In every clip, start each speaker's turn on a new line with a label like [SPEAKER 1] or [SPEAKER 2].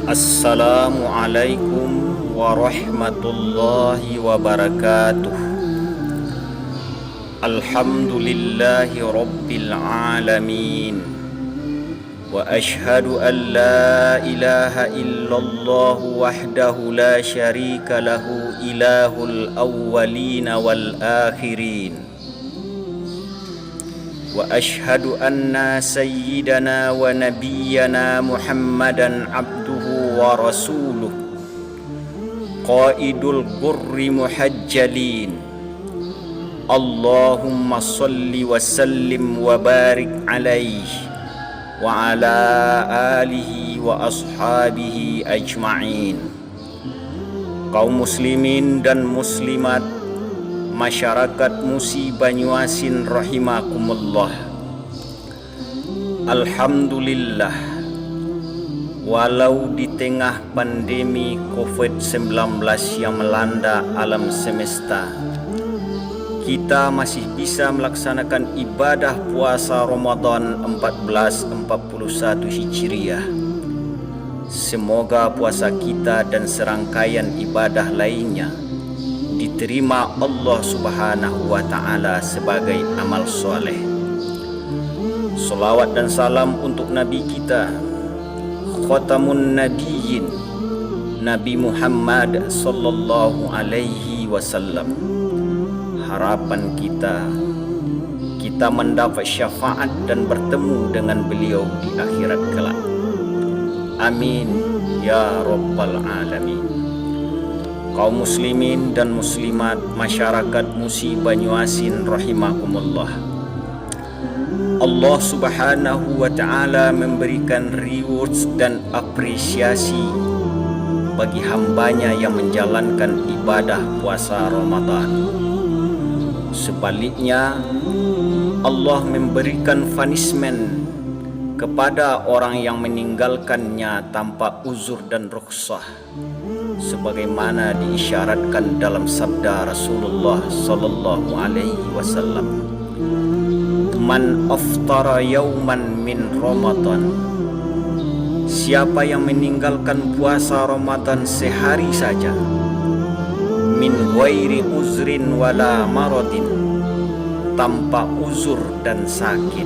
[SPEAKER 1] Assalamualaikum warahmatullahi wabarakatuh. Alhamdulillahi rabbil alamin. Wa ashhadu an la ilaha illallah wahdahu la syarika lahu ilahul awwalina wal akhirin. Wa ashhadu anna sayyidana wa nabiyyana Muhammadan abduhu wa rasuluh qaidul qurri muhajjalin. Allahumma salli wa sallim wa barik alaihi wa ala alihi wa ashabihi ajma'in. Kaum muslimin dan muslimat, masyarakat Musi Banyuasin rahimakumullah. Alhamdulillah, walau di tengah pandemi COVID-19 yang melanda alam semesta, kita masih bisa melaksanakan ibadah puasa Ramadan 1441 Hijriah. Semoga puasa kita dan serangkaian ibadah lainnya diterima Allah Subhanahu wa ta'ala sebagai amal soleh. Salawat dan salam untuk Nabi kita, Khatamun Nabiyyin, Nabi Muhammad sallallahu alaihi wasallam. Harapan kita mendapat syafaat dan bertemu dengan beliau di akhirat kelak. Amin ya rabbal alamin. Kaum muslimin dan muslimat, masyarakat Musi Banyuasin rahimakumullah. Allah Subhanahu wa ta'ala memberikan rewards dan apresiasi bagi hambanya yang menjalankan ibadah puasa Ramadan. Sebaliknya, Allah memberikan punishment kepada orang yang meninggalkannya tanpa uzur dan rukhsah, sebagaimana diisyaratkan dalam sabda Rasulullah sallallahu alaihi wasallam, "Man aftara yauman min Ramadan." Siapa yang meninggalkan puasa Ramadan sehari saja, min ghairi uzrin wala maradin, tanpa uzur dan sakit,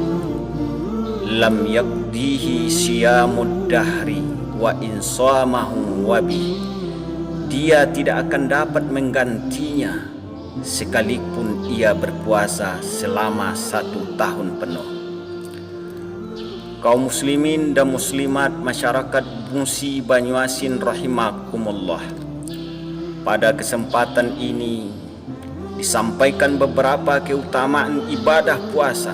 [SPEAKER 1] lam yaqdihi siyamud dahri wa insamahu wabi, dia tidak akan dapat menggantinya sekalipun ia berpuasa selama 1 tahun penuh. Kaum muslimin dan muslimat, masyarakat Musi Banyuasin rahimakumullah. Pada kesempatan ini disampaikan beberapa keutamaan ibadah puasa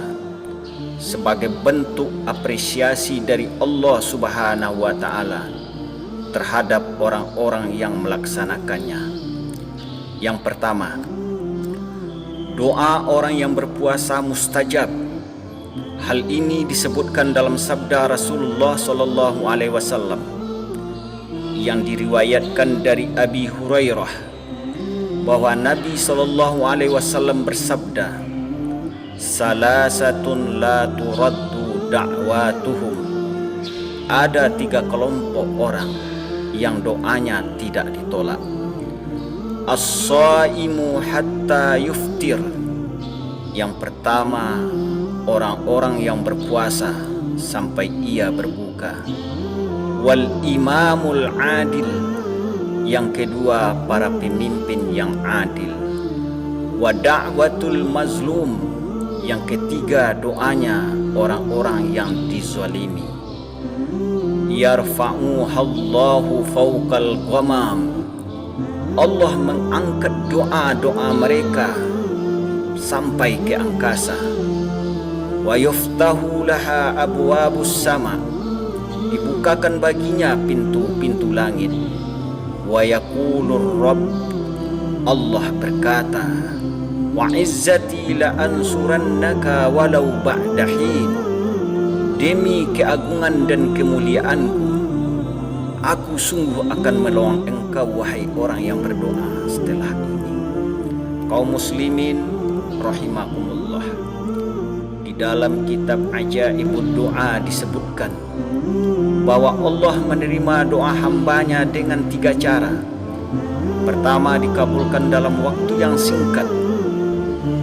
[SPEAKER 1] sebagai bentuk apresiasi dari Allah Subhanahu wa ta'ala terhadap orang-orang yang melaksanakannya. Yang pertama, doa orang yang berpuasa mustajab. Hal ini disebutkan dalam sabda Rasulullah sallallahu alaihi wasallam yang diriwayatkan dari Abi Hurairah bahwa Nabi sallallahu alaihi wasallam bersabda, "Salasatun la turaddu da'watuhum." Ada 3 kelompok orang yang doanya tidak ditolak. As-shaimu hatta yuftir. Yang pertama, orang-orang yang berpuasa sampai ia berbuka. Wal imamul adil. Yang kedua, para pemimpin yang adil. Wa da'watul mazlum. Yang ketiga, doanya orang-orang yang dizalimi. yarfa'uhallahu fawqal ghamam. Allah mengangkat doa-doa mereka sampai ke angkasa. Wa yuftahu laha abwabus sama, dibukakan baginya pintu-pintu langit. Wa yaqulur rabb, Allah berkata, wa izzati la ansurannaka walau ba'da hin, demi keagungan dan kemuliaanku, aku sungguh akan menolong engkau wahai orang yang berdoa setelah ini. Kaum muslimin rahimakumullah, di dalam kitab Ajaibud Doa disebutkan bahwa Allah menerima doa hambanya dengan 3 cara. Pertama, dikabulkan dalam waktu yang singkat.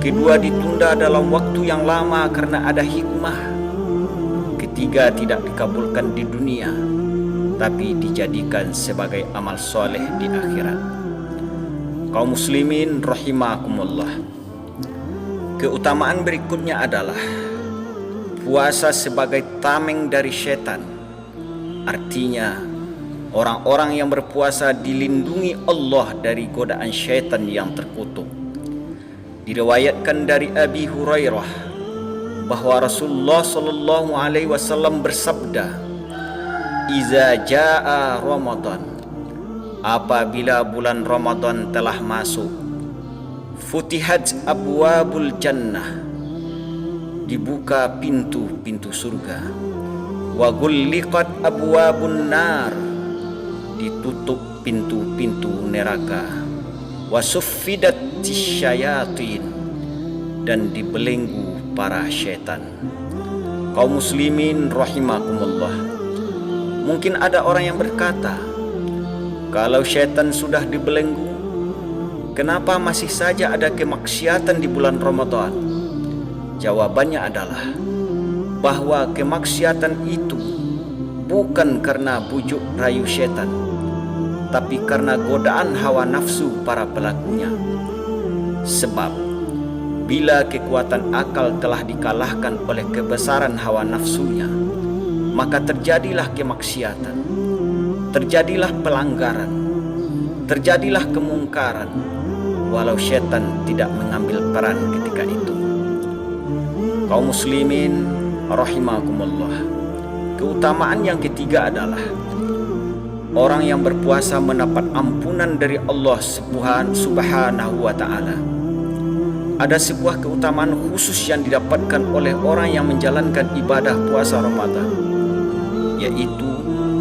[SPEAKER 1] Kedua, ditunda dalam waktu yang lama karena ada hikmah. Ketiga, tidak dikabulkan di dunia, tapi dijadikan sebagai amal soleh di akhirat. Kaum muslimin rahimakumullah, keutamaan berikutnya adalah puasa sebagai tameng dari setan. Artinya, orang-orang yang berpuasa dilindungi Allah dari godaan syaitan yang terkutuk. Diriwayatkan dari Abi Hurairah bahwa Rasulullah sallallahu alaihi wasallam bersabda, "Iza jaa Ramadan," apabila bulan Ramadan telah masuk, "futihat abwabul jannah," dibuka pintu-pintu surga, "wa ghulliqat abwabun nar," ditutup pintu-pintu neraka, "wa suffidat syayatin," dan dibelenggu para syaitan. Kaum muslimin rahimakumullah, mungkin ada orang yang berkata, kalau syaitan sudah dibelenggu, kenapa masih saja ada kemaksiatan di bulan Ramadan? Jawabannya adalah bahwa kemaksiatan itu bukan karena bujuk rayu syaitan, tapi karena godaan hawa nafsu para pelakunya. Sebab bila kekuatan akal telah dikalahkan oleh kebesaran hawa nafsunya, maka terjadilah kemaksiatan, terjadilah pelanggaran, terjadilah kemungkaran, walau syaitan tidak mengambil peran ketika itu. Kaum muslimin rahimakumullah, keutamaan yang ketiga adalah orang yang berpuasa mendapat ampunan dari Allah subhanahu wa ta'ala. Ada sebuah keutamaan khusus yang didapatkan oleh orang yang menjalankan ibadah puasa Ramadan, yaitu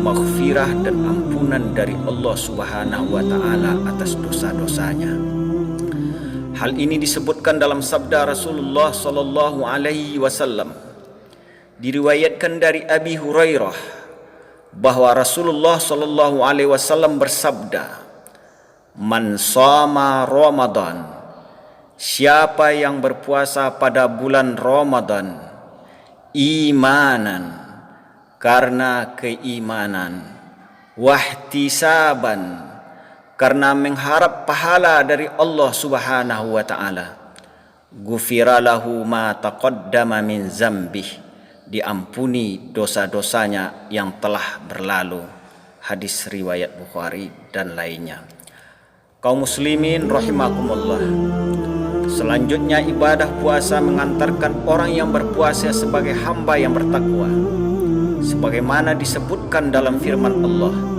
[SPEAKER 1] maghfirah dan ampunan dari Allah subhanahu wa ta'ala atas dosa-dosanya. Hal ini disebutkan dalam sabda Rasulullah sallallahu alaihi wasallam. Diriwayatkan dari Abi Hurairah bahwa Rasulullah sallallahu alaihi wasallam bersabda, "Man shama Ramadan," siapa yang berpuasa pada bulan Ramadan, imanan, karena keimanan, wahtisaban, karena mengharap pahala dari Allah subhanahu wa ta'ala, ghufira lahu ma taqaddama min zambih, diampuni dosa-dosanya yang telah berlalu. Hadis riwayat Bukhari dan lainnya. Kaum muslimin rahimakumullah, selanjutnya ibadah puasa mengantarkan orang yang berpuasa sebagai hamba yang bertakwa, sebagaimana disebutkan dalam firman Allah,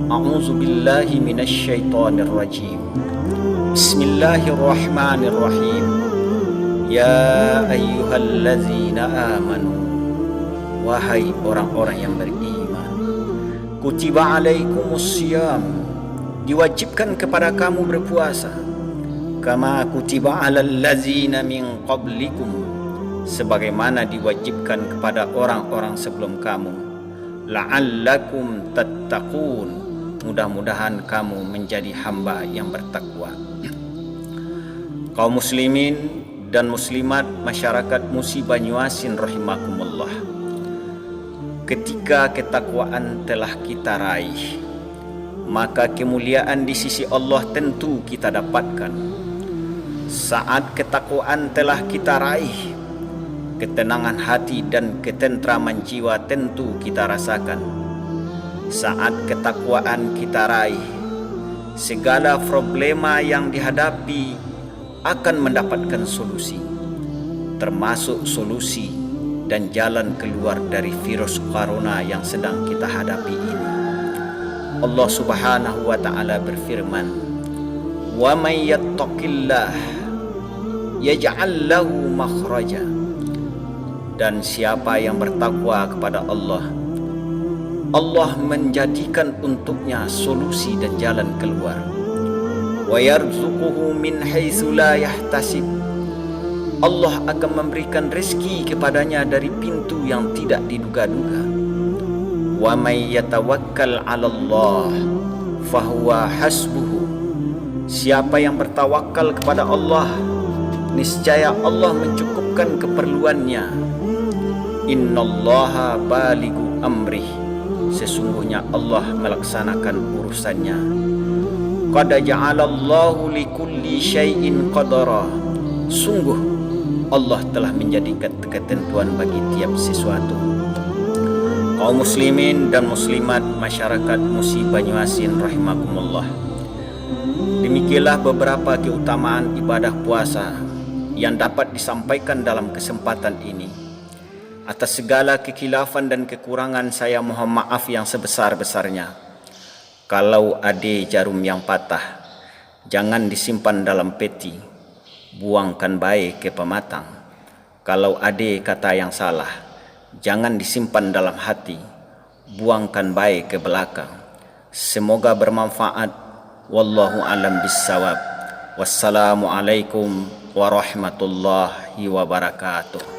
[SPEAKER 1] A'udzu billahi minasyaitonir rajim. Bismillahirrahmanirrahim. Ya ayyuhallazina amanu, wahai orang-orang yang beriman, kutiba alaikumusiyam, diwajibkan kepada kamu berpuasa, kama kutiba alal ladzina min qablikum, sebagaimana diwajibkan kepada orang-orang sebelum kamu, la'allakum tattaqun, mudah-mudahan kamu menjadi hamba yang bertakwa. Kaum muslimin dan muslimat masyarakat Musi Banyuasin rahimakumullah, ketika ketakwaan telah kita raih, maka kemuliaan di sisi Allah tentu kita dapatkan. Saat ketakwaan telah kita raih, ketenangan hati dan ketentraman jiwa tentu kita rasakan. Saat ketakwaan kita raih, segala problema yang dihadapi akan mendapatkan solusi, termasuk solusi dan jalan keluar dari virus corona yang sedang kita hadapi ini. Allah Subhanahu wa taala berfirman, "Wa may yattaqillah yaj'al lahu makhraja." Dan siapa yang bertakwa kepada Allah, Allah menjadikan untuknya solusi dan jalan keluar. Wa yarzuquhu min haitsu la yahtasib. Allah akan memberikan rezeki kepadanya dari pintu yang tidak diduga-duga. Wa may yatawakkal 'ala Allah fahuwa hasbuhu. Siapa yang bertawakal kepada Allah, niscaya Allah mencukupkan keperluannya. Innallaha balighu amrih. Sesungguhnya Allah melaksanakan urusannya. Qad ja'alallahu likulli syai'in qadara. Sungguh Allah telah menjadikan ketentuan bagi tiap sesuatu. Kaum muslimin dan muslimat masyarakat Musi Banyuasin rahimakumullah. Demikianlah beberapa keutamaan ibadah puasa yang dapat disampaikan dalam kesempatan ini. Atas segala kekhilafan dan kekurangan saya mohon maaf yang sebesar-besarnya. Kalau ada jarum yang patah, jangan disimpan dalam peti, buangkan baik ke pematang. Kalau ada kata yang salah, jangan disimpan dalam hati, buangkan baik ke belakang. Semoga bermanfaat. Wallahu alam bissawab. Wassalamualaikum warahmatullahi wabarakatuh.